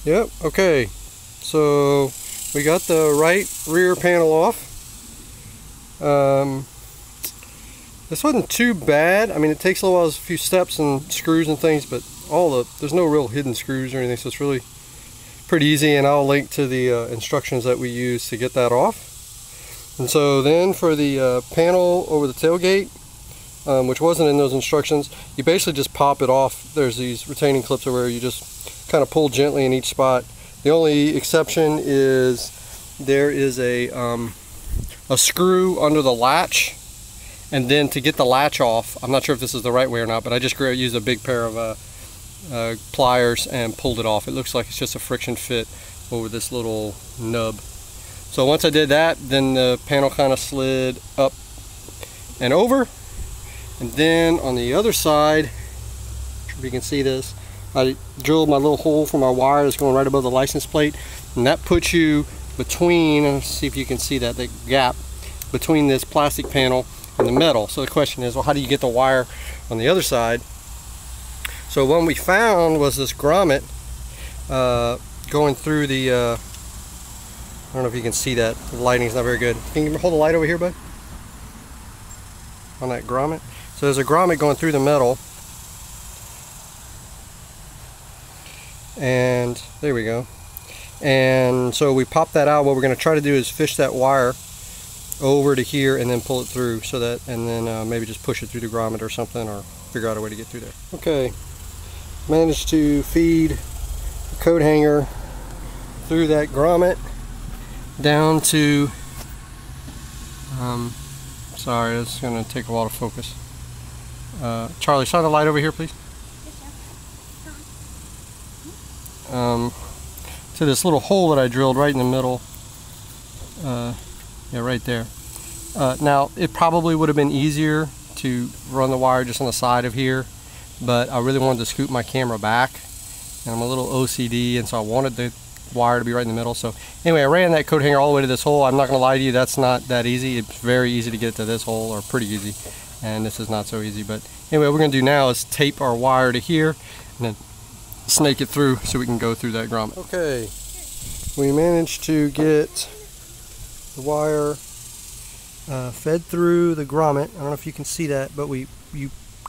Yep, okay. So we got the right rear panel off. This wasn't too bad. I mean, it takes a little while, a few steps and screws and things, but there's no real hidden screws or anything, so it's really pretty easy, and I'll link to the instructions that we use to get that off. And so then for the panel over the tailgate, which wasn't in those instructions, you basically just pop it off. There's these retaining clips where you just kind of pull gently in each spot. The only exception is there is a screw under the latch, and then to get the latch off, I'm not sure if this is the right way or not, but I just used a big pair of pliers and pulled it off. It looks like it's just a friction fit over this little nub. So once I did that, then the panel kind of slid up and over. And then on the other side, if you can see this, I drilled my little hole for my wire that's going right above the license plate, and that puts you between, let's see if you can see that, the gap between this plastic panel and the metal. So the question is, well, how do you get the wire on the other side? So what we found was this grommet going through the, I don't know if you can see that, the lighting's not very good. Can you hold the light over here, bud? On that grommet? So there's a grommet going through the metal, and there we go. And so we pop that out. What we're going to try to do is fish that wire over to here and then pull it through, so that, and then maybe just push it through the grommet or something, or figure out a way to get through there. Okay, managed to feed the coat hanger through that grommet down to, sorry, it's going to take a while to focus. Charlie, shine the light over here, please. To this little hole that I drilled right in the middle. Yeah, right there. Now, it probably would have been easier to run the wire just on the side of here, but I really wanted to scoot my camera back, and I'm a little OCD, and so I wanted the wire to be right in the middle. So anyway, I ran that coat hanger all the way to this hole. I'm not going to lie to you, that's not that easy. It's very easy to get it to this hole, or pretty easy, and this is not so easy. But anyway, what we're going to do now is tape our wire to here, and then snake it through so we can go through that grommet. Okay, we managed to get the wire fed through the grommet. I don't know if you can see that, but you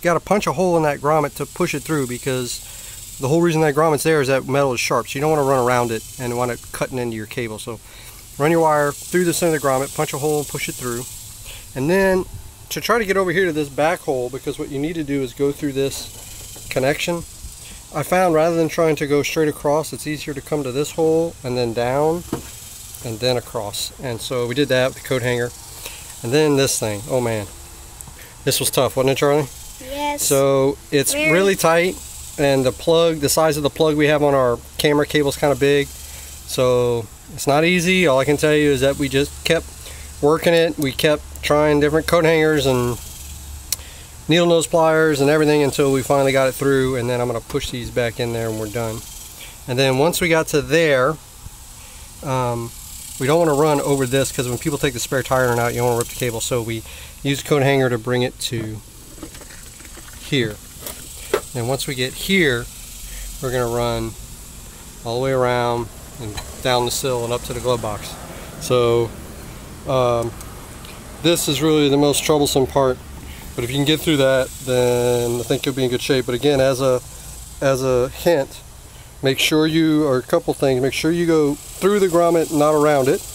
got to punch a hole in that grommet to push it through, because the whole reason that grommet's there is that metal is sharp, so you don't want to run around it and want it cutting into your cable. So run your wire through the center of the grommet, punch a hole and push it through. And then to try to get over here to this back hole, because what you need to do is go through this connection, I found rather than trying to go straight across, it's easier to come to this hole and then down and then across. And so we did that with the coat hanger. And then this thing, oh man, this was tough, wasn't it, Charlie? Yes. So it's really tight, and the plug, the size of the plug we have on our camera cable is kind of big, so it's not easy. All I can tell you is that we just kept working it. We kept trying different coat hangers and needle nose pliers and everything until we finally got it through, and then I'm going to push these back in there and we're done. And then once we got to there, we don't want to run over this, because when people take the spare tire iron out, you don't want to rip the cable, so we use a coat hanger to bring it to here. And once we get here, we're going to run all the way around and down the sill and up to the glove box. So this is really the most troublesome part, but if you can get through that, then I think you'll be in good shape. But again, as a hint, make sure or a couple things, make sure you go through the grommet, not around it.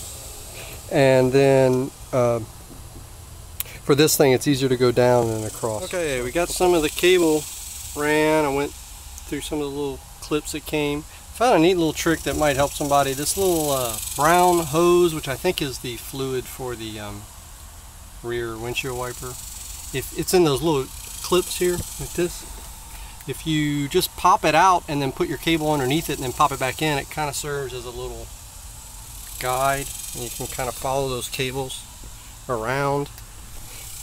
And then for this thing, it's easier to go down than across. Okay, we got some of the cable ran. I went through some of the little clips that came. Found a neat little trick that might help somebody. This little brown hose, which I think is the fluid for the rear windshield wiper. If it's in those little clips here, like this, if you just pop it out and then put your cable underneath it and then pop it back in, it kind of serves as a little guide, and you can kind of follow those cables around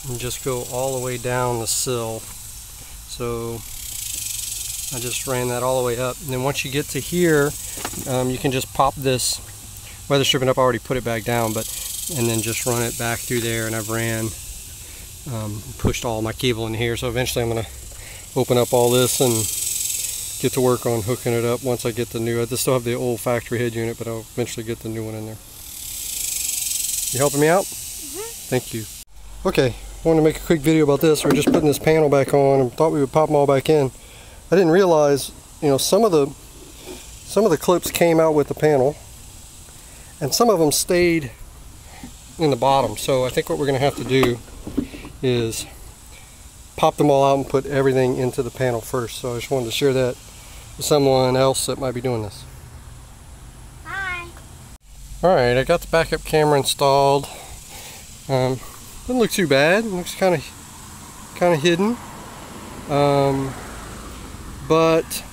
and just go all the way down the sill. So I just ran that all the way up, and then once you get to here, you can just pop this weather stripping up. I already put it back down, and then just run it back through there, and I've pushed all my cable in here. So eventually I'm going to open up all this and get to work on hooking it up once I get the new. I still have the old factory head unit, but I'll eventually get the new one in there. You helping me out? Thank you. Okay, I wanted to make a quick video about this. We're just putting this panel back on and thought we would pop them all back in. I didn't realize, you know, some of the clips came out with the panel and some of them stayed in the bottom. So I think what we're going to have to do is pop them all out and put everything into the panel first. So I just wanted to share that with someone else that might be doing this. Hi. Alright, I got the backup camera installed. Doesn't look too bad. It looks kind of hidden. But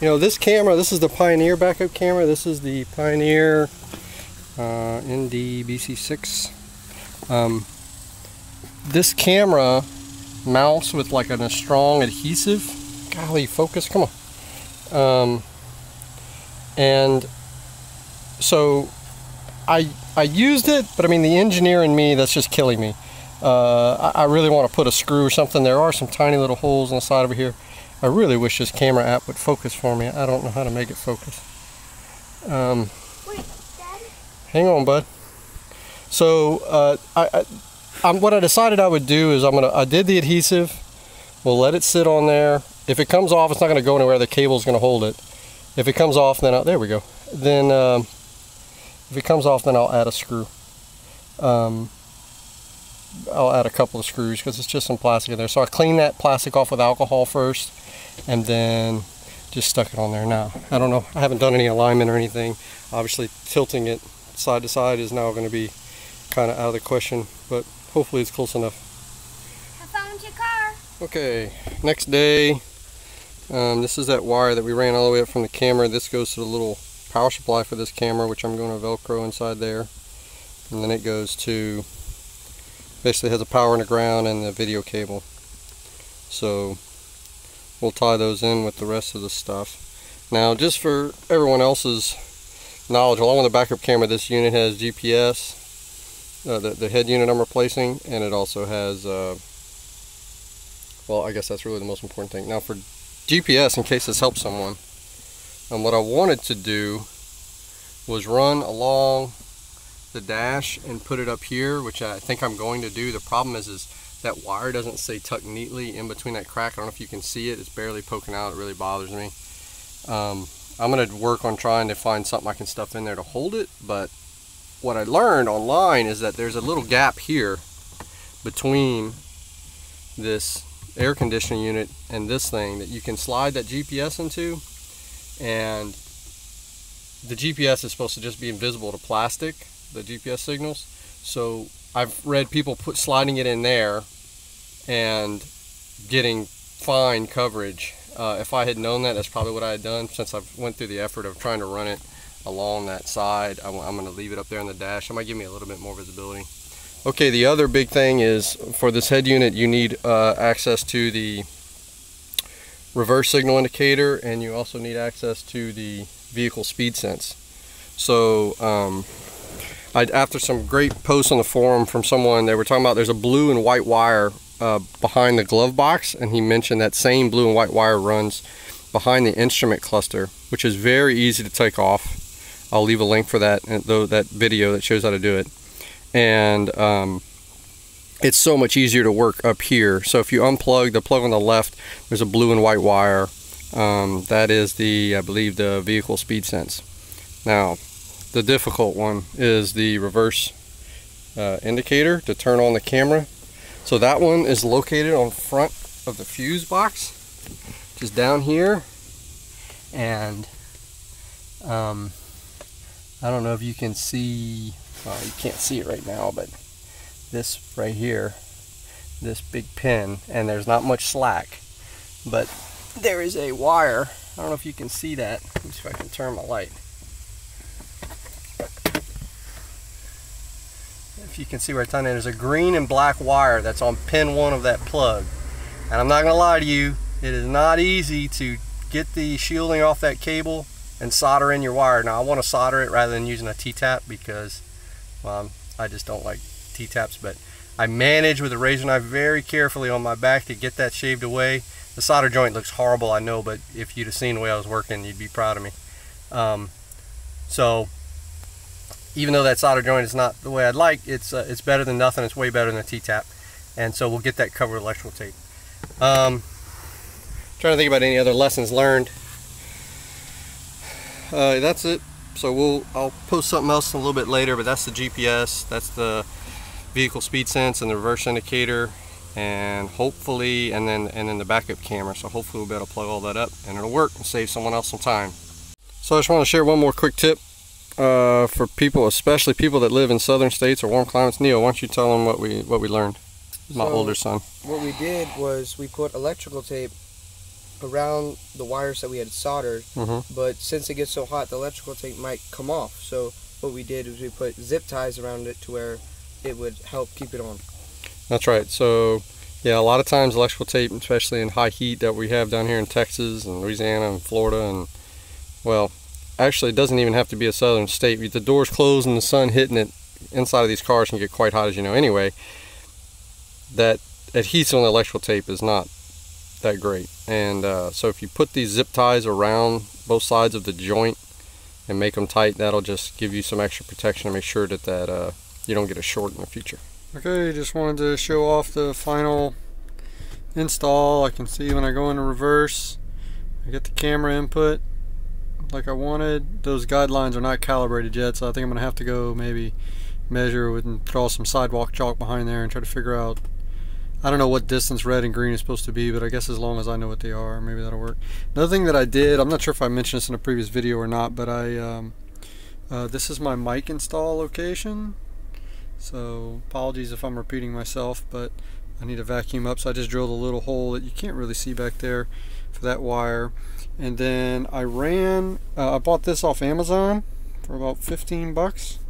you know, this camera, this is the Pioneer backup camera. This is the Pioneer ND-BC6. This camera mounts with like a strong adhesive. Golly, focus, come on. And so I used it, but I mean, the engineer in me, that's just killing me. I really want to put a screw or something. There are some tiny little holes on the side over here. I really wish this camera app would focus for me. I don't know how to make it focus. Wait, Dad? Hang on, bud. So what I decided I would do is I did the adhesive. We'll let it sit on there. If it comes off, it's not going to go anywhere. The cable's going to hold it. If it comes off, then there we go. Then if it comes off, then I'll add a screw. I'll add a couple of screws because it's just some plastic in there. So I cleaned that plastic off with alcohol first and then just stuck it on there. Now, I don't know, I haven't done any alignment or anything. Obviously tilting it side to side is now going to be kind of out of the question, but hopefully it's close enough. I found your car. Okay, next day. This is that wire that we ran all the way up from the camera. This goes to the little power supply for this camera, which I'm going to Velcro inside there. And then it goes to, basically has a power and a ground and the video cable. So we'll tie those in with the rest of the stuff. Now, just for everyone else's knowledge, along with the backup camera, this unit has GPS, the head unit I'm replacing, and it also has, well, I guess that's really the most important thing. Now for GPS, in case this helps someone, what I wanted to do was run along the dash and put it up here, which I think I'm going to do. The problem is that wire doesn't stay tucked neatly in between that crack. I don't know if you can see it. It's barely poking out. It really bothers me. I'm going to work on trying to find something I can stuff in there to hold it, but what I learned online is that there's a little gap here between this air conditioning unit and this thing that you can slide that GPS into, and the GPS is supposed to just be invisible to plastic, the GPS signals. So I've read people sliding it in there and getting fine coverage. If I had known that, that's probably what I had done, since I went through the effort of trying to run it along that side. I'm going to leave it up there on the dash. It might give me a little bit more visibility. Okay, the other big thing is, for this head unit, you need access to the reverse signal indicator, and you also need access to the vehicle speed sense. So after some great posts on the forum from someone, they were talking about there's a blue and white wire behind the glove box, and he mentioned that same blue and white wire runs behind the instrument cluster, which is very easy to take off. I'll leave a link for that, that video that shows how to do it. And it's so much easier to work up here. So if you unplug the plug on the left, there's a blue and white wire. That is the, I believe, the vehicle speed sense. Now, the difficult one is the reverse indicator to turn on the camera. So that one is located on front of the fuse box, just down here. And I don't know if you can see, well, you can't see it right now, but this right here, this big pin, and there's not much slack, but there is a wire. I don't know if you can see that. Let me see if I can turn my light. If you can see right down there, there's a green and black wire that's on pin 1 of that plug. And I'm not gonna lie to you, it is not easy to get the shielding off that cable and solder in your wire. Now I want to solder it rather than using a T-tap because, well, I just don't like T-taps, but I manage with a razor knife very carefully on my back to get that shaved away. The solder joint looks horrible, I know, but if you'd have seen the way I was working, you'd be proud of me. So even though that solder joint is not the way I'd like, it's better than nothing. It's way better than a T-tap, and so we'll get that covered with electrical tape. Trying to think about any other lessons learned. That's it. So I'll post something else a little bit later, but that's the GPS, that's the vehicle speed sense and the reverse indicator, and hopefully, and then the backup camera. So hopefully we'll be able to plug all that up and it'll work and save someone else some time. So I just want to share one more quick tip for people, especially people that live in southern states or warm climates. Neil, why don't you tell them what we learned? My older son. What we did was we put electrical tape around the wires that we had soldered, but since it gets so hot, the electrical tape might come off. So what we did is we put zip ties around it to where it would help keep it on. That's right. So yeah, a lot of times electrical tape, especially in high heat that we have down here in Texas and Louisiana and Florida, and well, actually it doesn't even have to be a southern state. The doors closed and the sun hitting it inside of these cars can get quite hot, as you know anyway. That adhesive on the electrical tape is not that great, and so if you put these zip ties around both sides of the joint and make them tight, that'll just give you some extra protection to make sure that you don't get a short in the future. Okay, just wanted to show off the final install. I can see when I go into reverse, I get the camera input like I wanted. Those guidelines are not calibrated yet, so I think I'm gonna have to go maybe measure and draw some sidewalk chalk behind there and try to figure out, I don't know what distance red and green is supposed to be, but I guess as long as I know what they are, maybe that'll work. Another thing that I did, I'm not sure if I mentioned this in a previous video or not, but this is my mic install location. So apologies if I'm repeating myself, but I need to vacuum up, so I just drilled a little hole that you can't really see back there for that wire. And then I bought this off Amazon for about 15 bucks.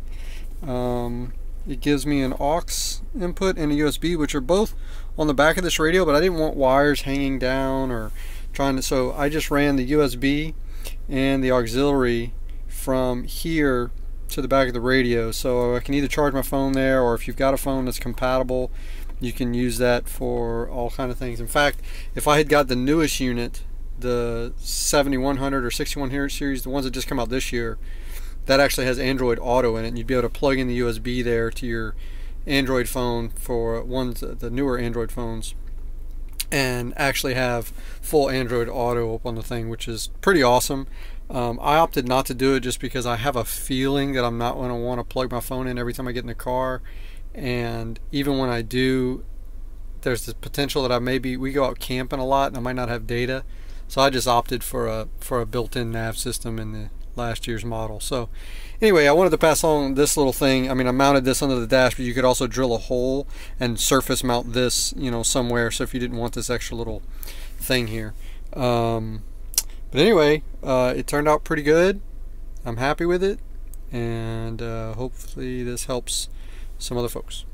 It gives me an aux input and a USB, which are both on the back of this radio, but I didn't want wires hanging down or so I just ran the USB and the auxiliary from here to the back of the radio, so I can either charge my phone there, or if you've got a phone that's compatible, you can use that for all kind of things. In fact, if I had got the newest unit, the 7100 or 6100 series, the ones that just come out this year, that actually has Android Auto in it, and you'd be able to plug in the USB there to your Android phone for the newer Android phones, and actually have full Android Auto up on the thing, which is pretty awesome. I opted not to do it just because I have a feeling that I'm not going to want to plug my phone in every time I get in the car, and even when I do, there's the potential that we go out camping a lot and I might not have data, so I just opted for a built-in nav system in the last year's model. So anyway, I wanted to pass on this little thing. I mean, I mounted this under the dash, but you could also drill a hole and surface mount this, you know, somewhere, so if you didn't want this extra little thing here. But anyway, it turned out pretty good. I'm happy with it, and hopefully this helps some other folks.